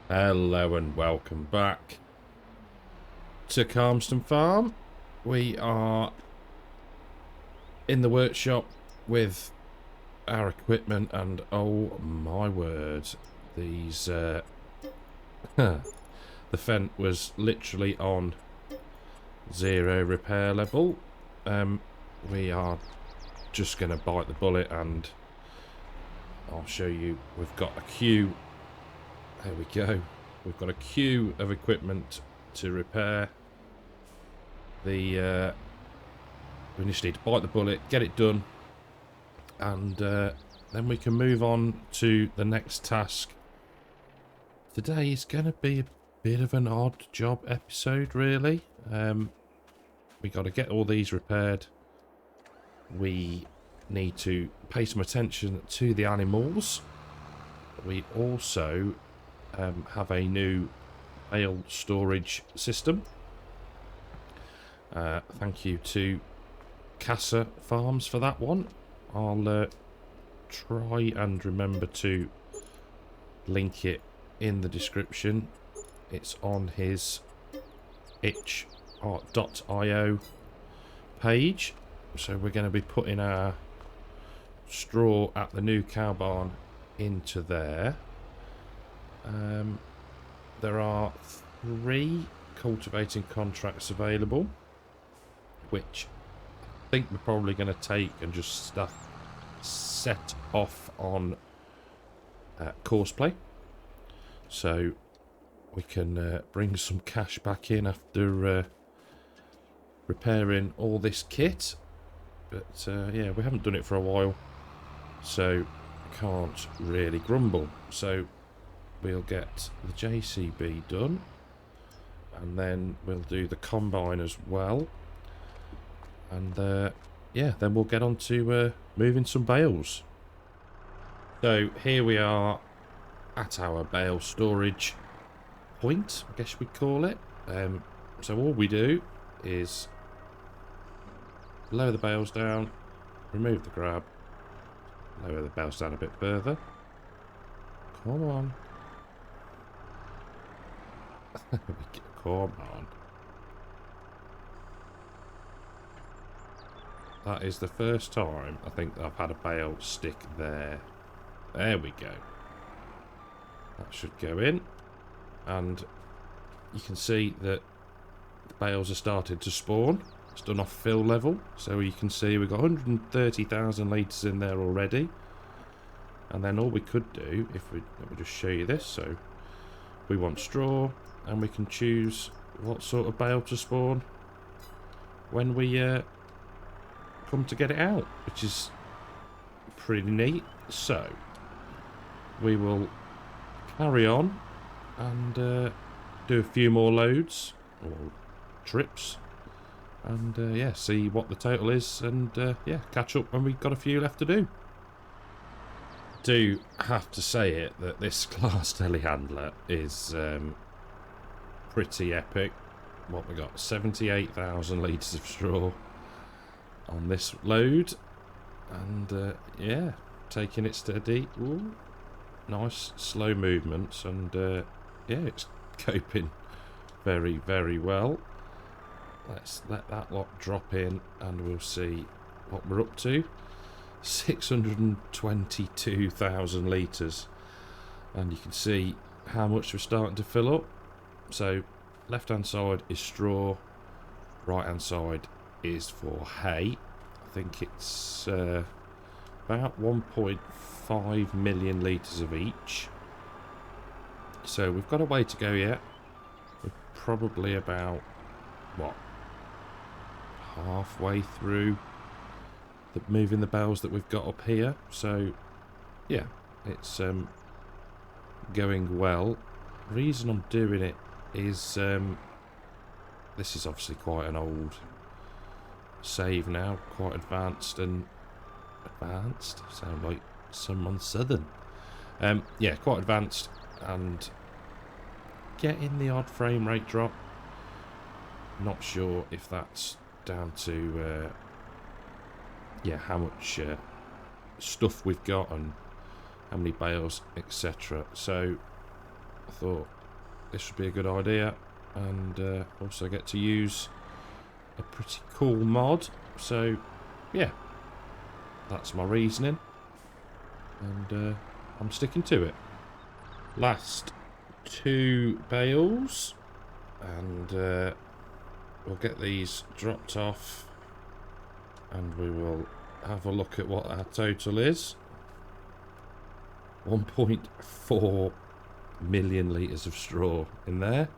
Hello and welcome back to Calmsden Farm. We are in the workshop with our equipment and oh my word, these the Fent was literally on 0 repair level. We are just going to bite the bullet and I'll show you. We've got a queue. There we go. We've got a queue of equipment to repair. We just need to bite the bullet, get it done, and then we can move on to the next task. Today is going to be a bit of an odd job episode, really. We got to get all these repaired. We need to pay some attention to the animals. We also have a new bale storage system. Thank you to Casa Farms for that one. I'll try and remember to link it in the description. It's on his itch.io page. So we're going to be putting our straw at the new cow barn into there. There are 3 cultivating contracts available, which I think we're probably going to take and just set off on course play, so we can bring some cash back in after repairing all this kit. But yeah, we haven't done it for a while, so can't really grumble. So we'll get the JCB done, and then we'll do the combine as well, and yeah, then we'll get on to moving some bales. So here we are at our bale storage point, I guess we'd call it. So all we do is lower the bales down, remove the grab, lower the bales down a bit further. Come on. Come on. That is the first time I think that I've had a bale stick there. There we go. That should go in. And you can see that the bales are starting to spawn. It's done off fill level. So you can see we've got 130,000 litres in there already. And then all we could do, if we, let me just show you this. So we want straw, and we can choose what sort of bale to spawn when we come to get it out, which is pretty neat. So we will carry on and do a few more loads or trips, and yeah, see what the total is, and yeah, catch up when we've got a few left to do. Do have to say it that this class telehandler is pretty epic. What we got, 78,000 litres of straw on this load, and yeah, taking it steady. Ooh, nice slow movements, and yeah, it's coping very, very well. Let's let that lot drop in and we'll see what we're up to. 622,000 litres, and you can see how much we're starting to fill up. So left hand side is straw, right hand side is for hay. I think it's about 1.5 million litres of each. So we've got a way to go yet. We're probably about, what, halfway through moving the bales that we've got up here. So yeah, it's going well. The reason I'm doing it is this is obviously quite an old save now, quite advanced, and advanced sound like someone southern. Yeah, quite advanced, and getting the odd frame rate drop. Not sure if that's down to yeah, how much stuff we've got and how many bales, etc. So I thought this would be a good idea, and also get to use a pretty cool mod. So yeah, that's my reasoning, and I'm sticking to it. Last 2 bales, and we'll get these dropped off, and we will have a look at what our total is. 1.4 million litres of straw in there.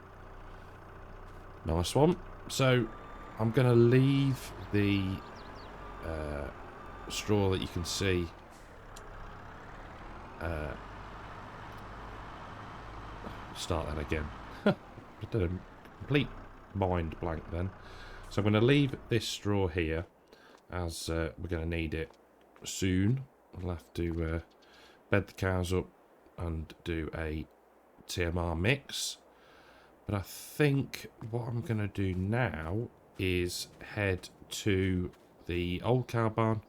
Nice one. So I'm going to leave the straw that you can see start that again. I did a complete mind blank then. So I'm going to leave this straw here, as we're going to need it soon. We'll have to bed the cows up and do a TMR mix. But I think what I'm going to do now is head to the old cow barn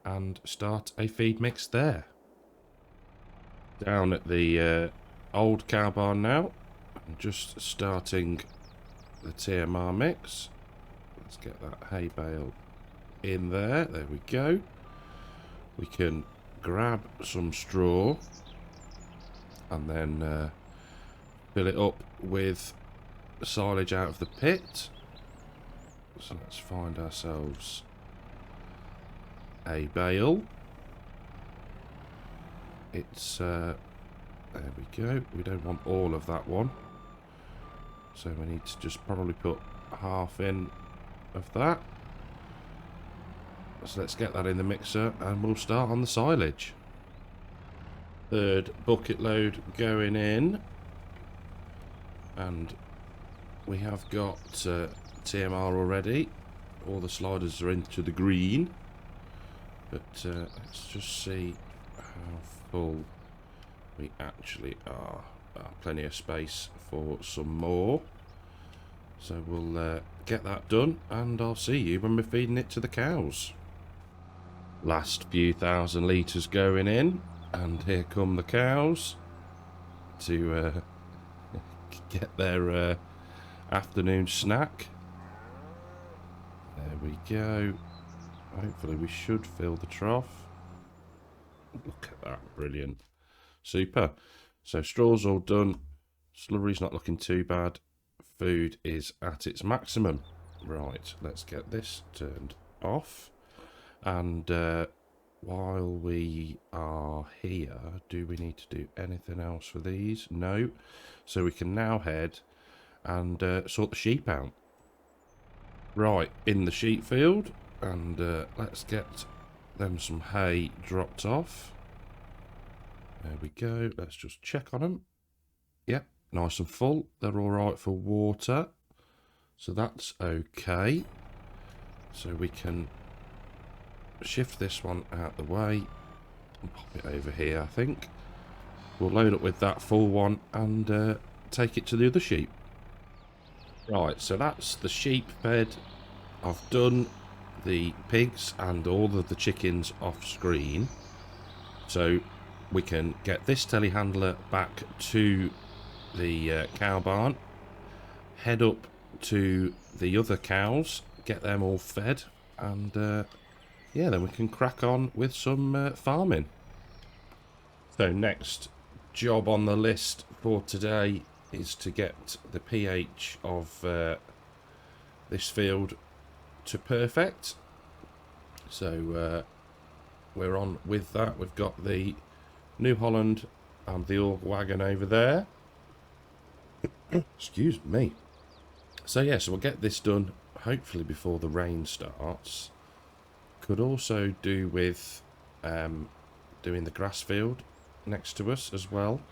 and start a feed mix there. Down at the old cow barn now. I'm just starting the TMR mix. Let's get that hay bale in there. There we go. We can grab some straw and then fill it up with silage out of the pit. So let's find ourselves a bale. It's there we go. We don't want all of that one, so we need to just probably put half in of that. So let's get that in the mixer and we'll start on the silage. 3rd bucket load going in, and we have got TMR already. All the sliders are into the green, but let's just see how full we actually are. Plenty of space for some more, so we'll get that done and I'll see you when we're feeding it to the cows. Last few thousand litres going in, and here come the cows to get their afternoon snack. There we go. Hopefully we should fill the trough. Look at that, brilliant. Super. So straw's all done, slurry's not looking too bad, food is at its maximum. Right, let's get this turned off. And while we are here, do we need to do anything else for these? No. So we can now head and sort the sheep out. Right, in the sheep field, and let's get them some hay dropped off. There we go. Let's just check on them. Yep, nice and full. They're all right for water, so that's okay. So we can shift this one out the way and pop it over here. I think we'll load up with that full one and take it to the other sheep. Right, so that's the sheep bed. I've done the pigs and all of the chickens off screen, so we can get this telehandler back to the cow barn, head up to the other cows, get them all fed, and yeah, then we can crack on with some farming. So next job on the list for today is to get the pH of this field to perfect. So we're on with that. We've got the New Holland and the Org wagon over there. Excuse me. So yeah, so we'll get this done hopefully before the rain starts. Could also do with doing the grass field next to us as well.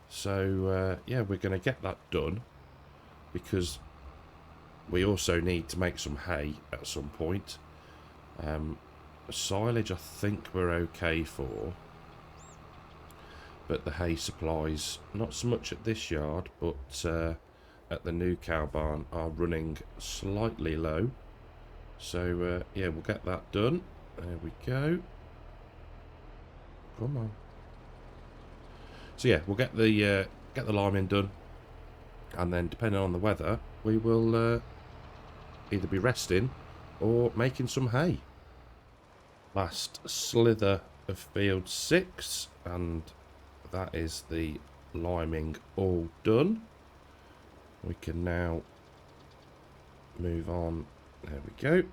So yeah, we're going to get that done because we also need to make some hay at some point. Silage I think we're okay for, but the hay supplies not so much at this yard, but at the new cow barn are running slightly low. So yeah, we'll get that done. There we go. Come on. So yeah, we'll get the liming done, and then depending on the weather we will either be resting or making some hay. Last slither of field 6, and that is the liming all done. We can now move on, there we go,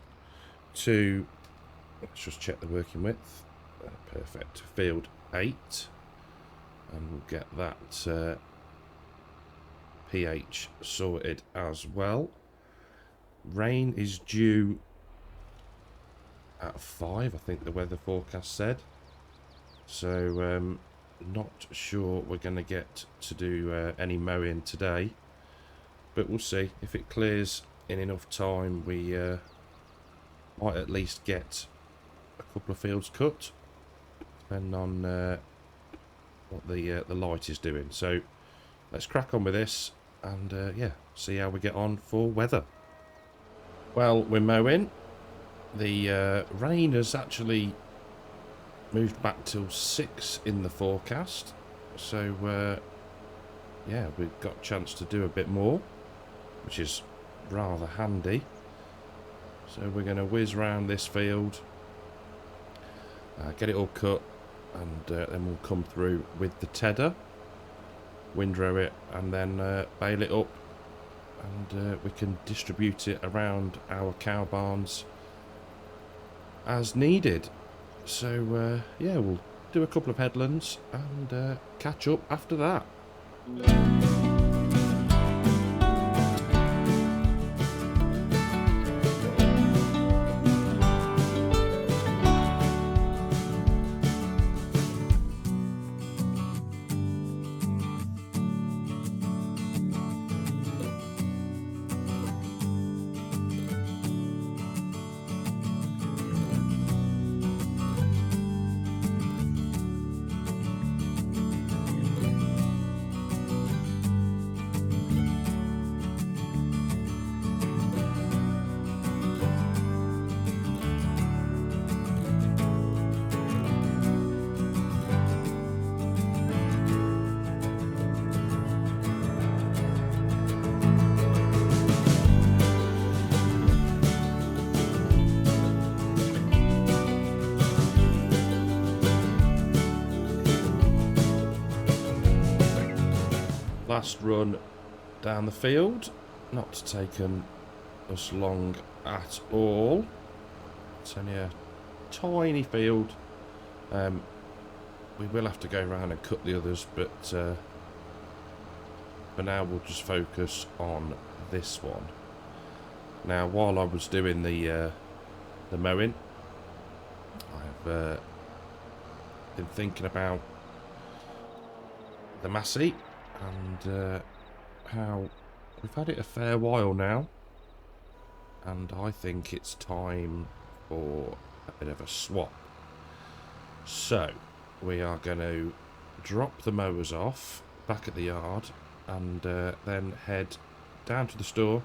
to, let's just check the working width, perfect, field 8, and we'll get that pH sorted as well. Rain is due at 5, I think the weather forecast said, so not sure we're going to get to do any mowing today, but we'll see. If it clears in enough time, we might at least get a couple of fields cut, depending on what the light is doing. So let's crack on with this and yeah, see how we get on for weather. Well, we're mowing. The rain has actually moved back till 6 in the forecast, so yeah, we've got a chance to do a bit more, which is rather handy. So we're going to whiz round this field, get it all cut, and then we'll come through with the tedder, windrow it, and then bale it up, and we can distribute it around our cow barns as needed. So yeah, we'll do a couple of headlands and catch up after that. Last run down the field, not taken us long at all. It's only a tiny field. We will have to go around and cut the others, but for now we'll just focus on this one. Now, while I was doing the mowing, I've been thinking about the MASSEY, and how we've had it a fair while now, and I think it's time for a bit of a swap. So we are going to drop the mowers off back at the yard, and then head down to the store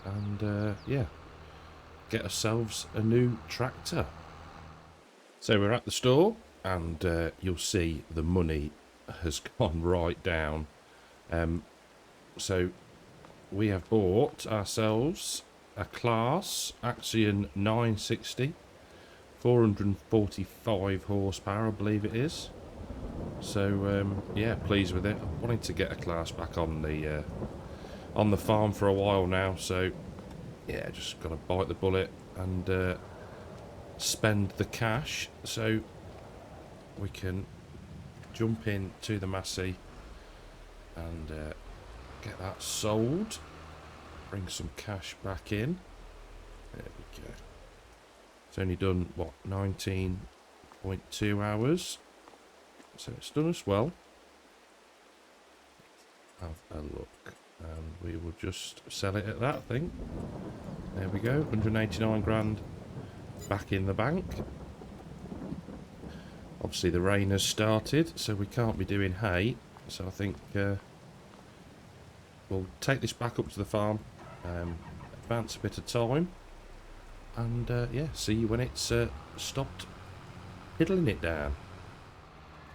and yeah, get ourselves a new tractor. So we're at the store, and you'll see the money has gone right down. So we have bought ourselves a Class Axion 960, 445 horsepower, I believe it is. So yeah, pleased with it. I wanted to get a Class back on the farm for a while now, so yeah, just gotta bite the bullet and spend the cash so we can jump in to the MASSEY and get that sold, bring some cash back in. There we go. It's only done, what, 19.2 hours, so it's done us well. Have a look, and we will just sell it at that, I think. There we go, 189 grand back in the bank. Obviously the rain has started, so we can't be doing hay, so I think we'll take this back up to the farm, advance a bit of time, and yeah, see you when it's stopped piddling it down.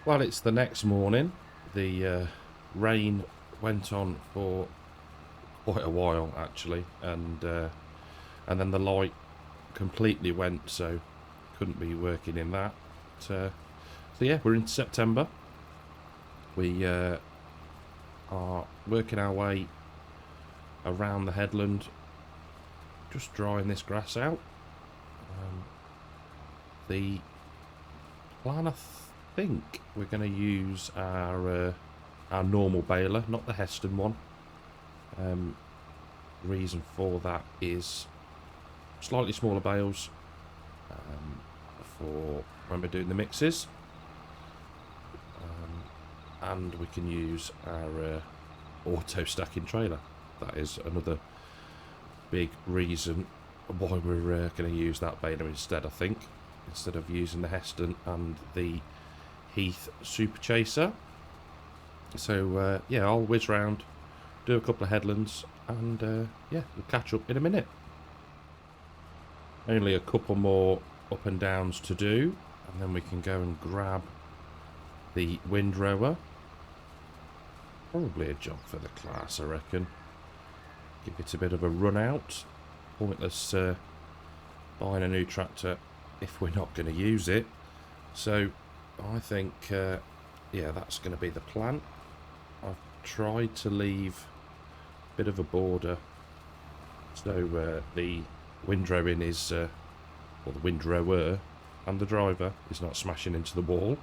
Well, it's the next morning. The rain went on for quite a while actually, and then the light completely went, so couldn't be working in that. So yeah, we're in September. We are working our way around the headland, just drying this grass out. The plan, I think we're going to use our normal baler, not the Heston one. Reason for that is slightly smaller bales for when we're doing the mixes, and we can use our auto stacking trailer. That is another big reason why we're going to use that baler instead, I think, instead of using the Heston and the Heath Super Chaser. So yeah, I'll whiz round, do a couple of headlands, and yeah, we'll catch up in a minute. Only a couple more up and downs to do, and then we can go and grab the windrower. Probably a job for the class, I reckon. Give it a bit of a run out. Pointless buying a new tractor if we're not going to use it. So I think yeah, that's going to be the plan. I've tried to leave a bit of a border so the windrowing is or the windrower and the driver is not smashing into the wall.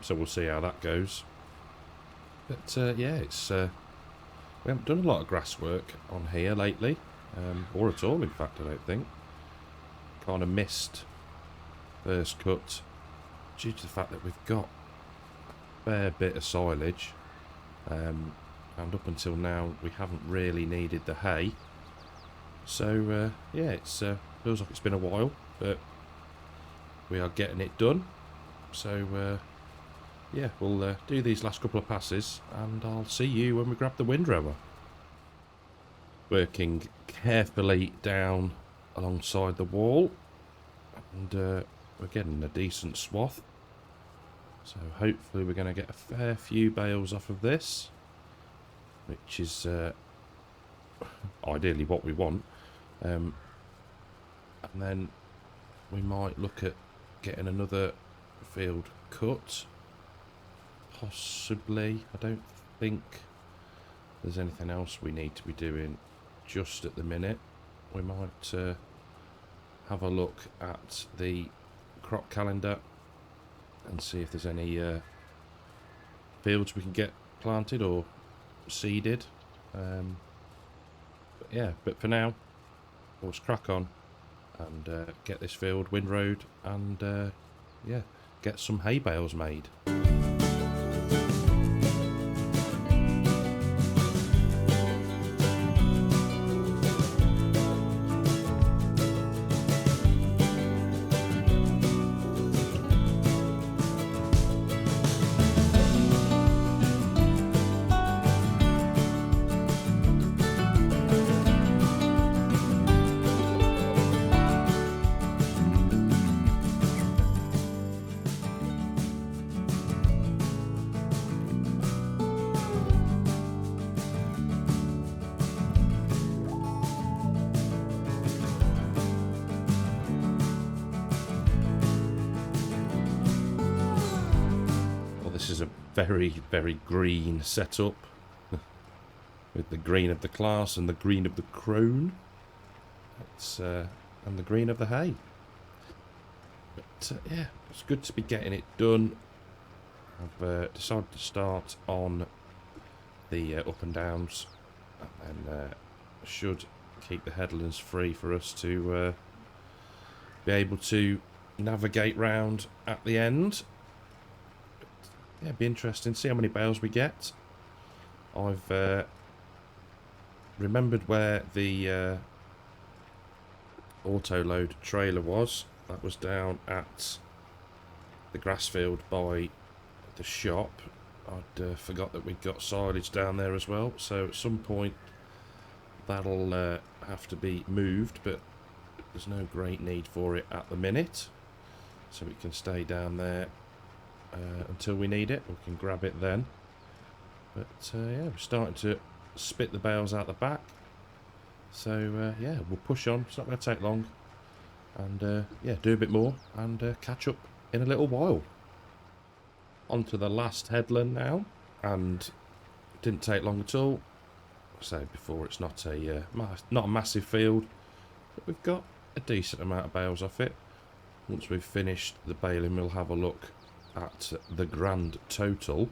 So we'll see how that goes. But yeah, it's we haven't done a lot of grass work on here lately, or at all in fact, I don't think. Kind of missed first cut due to the fact that we've got a fair bit of silage, and up until now we haven't really needed the hay. So yeah, it's feels like it's been a while, but we are getting it done. So yeah, we'll do these last couple of passes, and I'll see you when we grab the windrower. Working carefully down alongside the wall, and we're getting a decent swath. So hopefully we're going to get a fair few bales off of this, which is ideally what we want. And then we might look at getting another field cut. Possibly. I don't think there's anything else we need to be doing just at the minute. We might have a look at the crop calendar and see if there's any fields we can get planted or seeded. But yeah, but for now, let's crack on and get this field windrowed and yeah, get some hay bales made. This is a very, very green setup with the green of the class and the green of the crone. It's and the green of the hay. But yeah, it's good to be getting it done. I've decided to start on the up and downs, and then should keep the headlands free for us to be able to navigate round at the end. Yeah, it'd be interesting to see how many bales we get. I've remembered where the auto load trailer was. That was down at the grass field by the shop. I'd forgot that we'd got silage down there as well, so at some point that'll have to be moved, but there's no great need for it at the minute, so it can stay down there until we need it. We can grab it then. But yeah, we're starting to spit the bales out the back. So yeah, we'll push on. It's not going to take long. And yeah, do a bit more and catch up in a little while. On to the last headland now. And it didn't take long at all. So before, it's not a massive field, but we've got a decent amount of bales off it. Once we've finished the baling, we'll have a look at the grand total.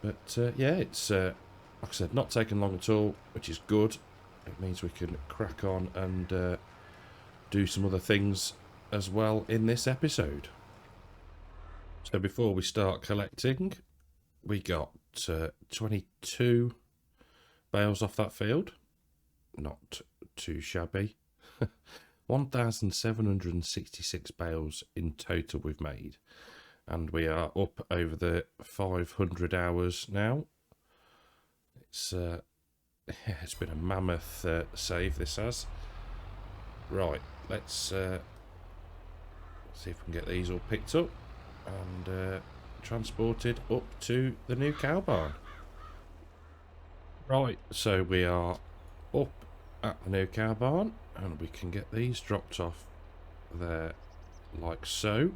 But yeah, it's like I said, not taken long at all, which is good. It means we can crack on and do some other things as well in this episode. So before we start collecting, we got 22 bales off that field. Not too shabby. 1,766 bales in total we've made. And we are up over the 500 hours now. It's been a mammoth save, this has. Right, let's see if we can get these all picked up and transported up to the new cow barn. Right, so we are up at the new cow barn and we can get these dropped off there like so.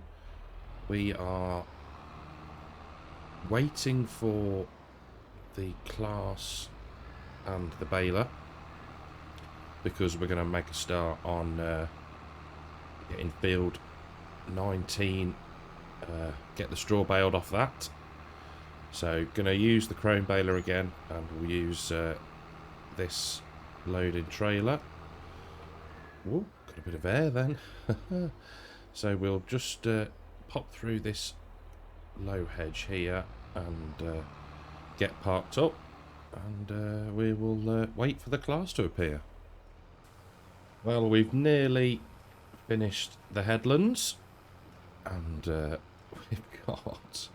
We are waiting for the class and the baler because we're going to make a start on getting field 19, get the straw baled off that. So going to use the chrome baler again, and we'll use this loading trailer. Whoa, got a bit of air then. So we'll just pop through this low hedge here and get parked up, and we will wait for the class to appear. Well, we've nearly finished the headlands, and we've got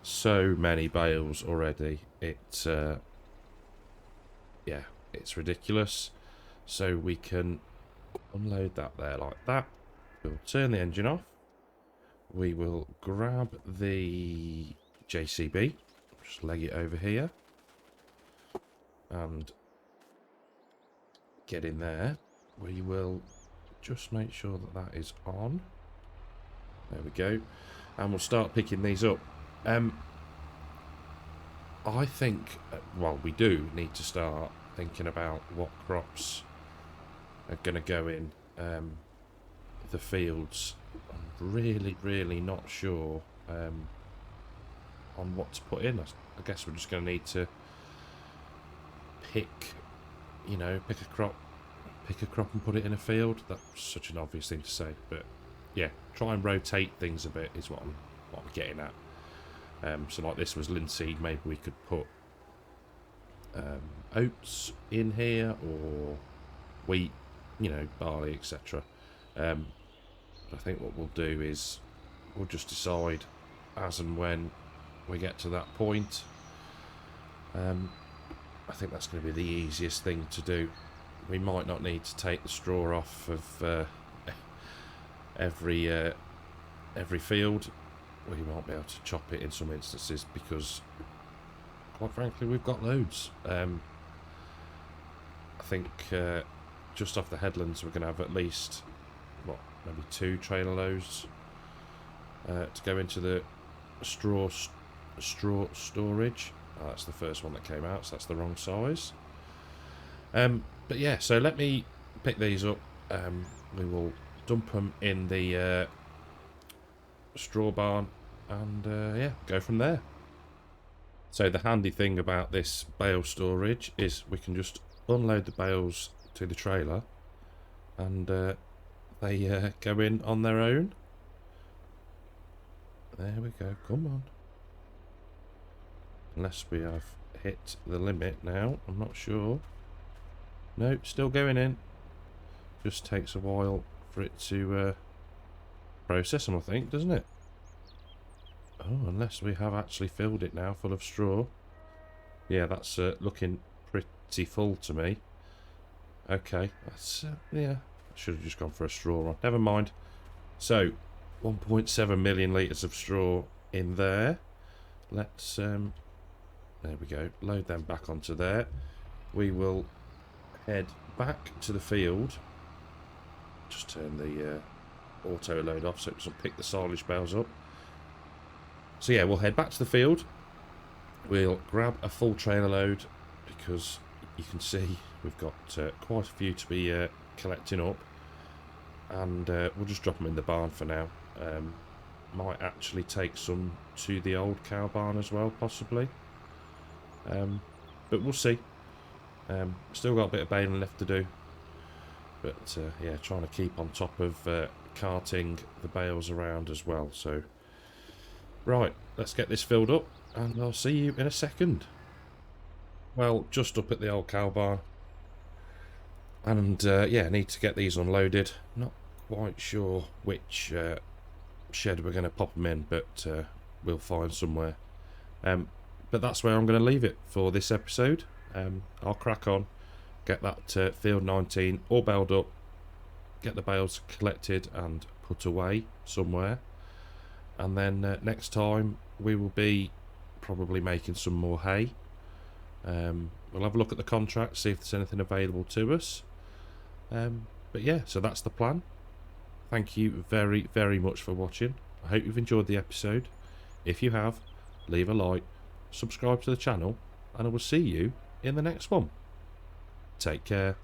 so many bales already. It's yeah, it's ridiculous. So we can unload that there like that. We'll turn the engine off. We will grab the JCB, just leg it over here and get in there. We will just make sure that that is on. There we go. And we'll start picking these up. I think, well, we do need to start thinking about what crops are going to go in the fields. I'm really not sure on what to put in. I guess we're just going to need to pick a crop and put it in a field. That's such an obvious thing to say, but yeah, try and rotate things a bit is what I'm getting at. So like this was linseed, maybe we could put oats in here, or wheat, barley, etc. I think what we'll do is we'll just decide as and when we get to that point. I think that's going to be the easiest thing to do. We might not need to take the straw off of every field. We might be able to chop it in some instances because, quite frankly, we've got loads. I think just off the headlands we're going to have at least, maybe 2 trailer loads to go into the straw storage. Oh, that's the first one that came out, so that's the wrong size. But yeah, so let me pick these up. We will dump them in the straw barn and yeah, go from there. So the handy thing about this bale storage is we can just unload the bales to the trailer and they go in on their own. There we go, come on. Unless we have hit the limit now, I'm not sure. Nope, still going in. Just takes a while for it to process them, I think, doesn't it? Oh, unless we have actually filled it now full of straw. Yeah, that's looking pretty full to me. Okay, that's yeah, I should have just gone for a straw one. Never mind. So 1.7 million litres of straw in there. Let's There we go. Load them back onto there. We will head back to the field. Just turn the auto load off so it doesn't pick the silage bales up. So yeah, we'll head back to the field. We'll grab a full trailer load because you can see we've got quite a few to be collecting up. And we'll just drop them in the barn for now. Might actually take some to the old cow barn as well, possibly. But we'll see. Still got a bit of baling left to do. But yeah, trying to keep on top of carting the bales around as well. So, right, let's get this filled up and I'll see you in a second. Well, just up at the old cow barn. And yeah, need to get these unloaded. Not quite sure which shed we're going to pop them in, but we'll find somewhere. But that's where I'm going to leave it for this episode. I'll crack on, get that field 19 all baled up, get the bales collected and put away somewhere, and then next time we will be probably making some more hay. We'll have a look at the contract, see if there's anything available to us. But yeah, so that's the plan. Thank you very, very much for watching. I hope you've enjoyed the episode. If you have, leave a like, subscribe to the channel, and I will see you in the next one. Take care.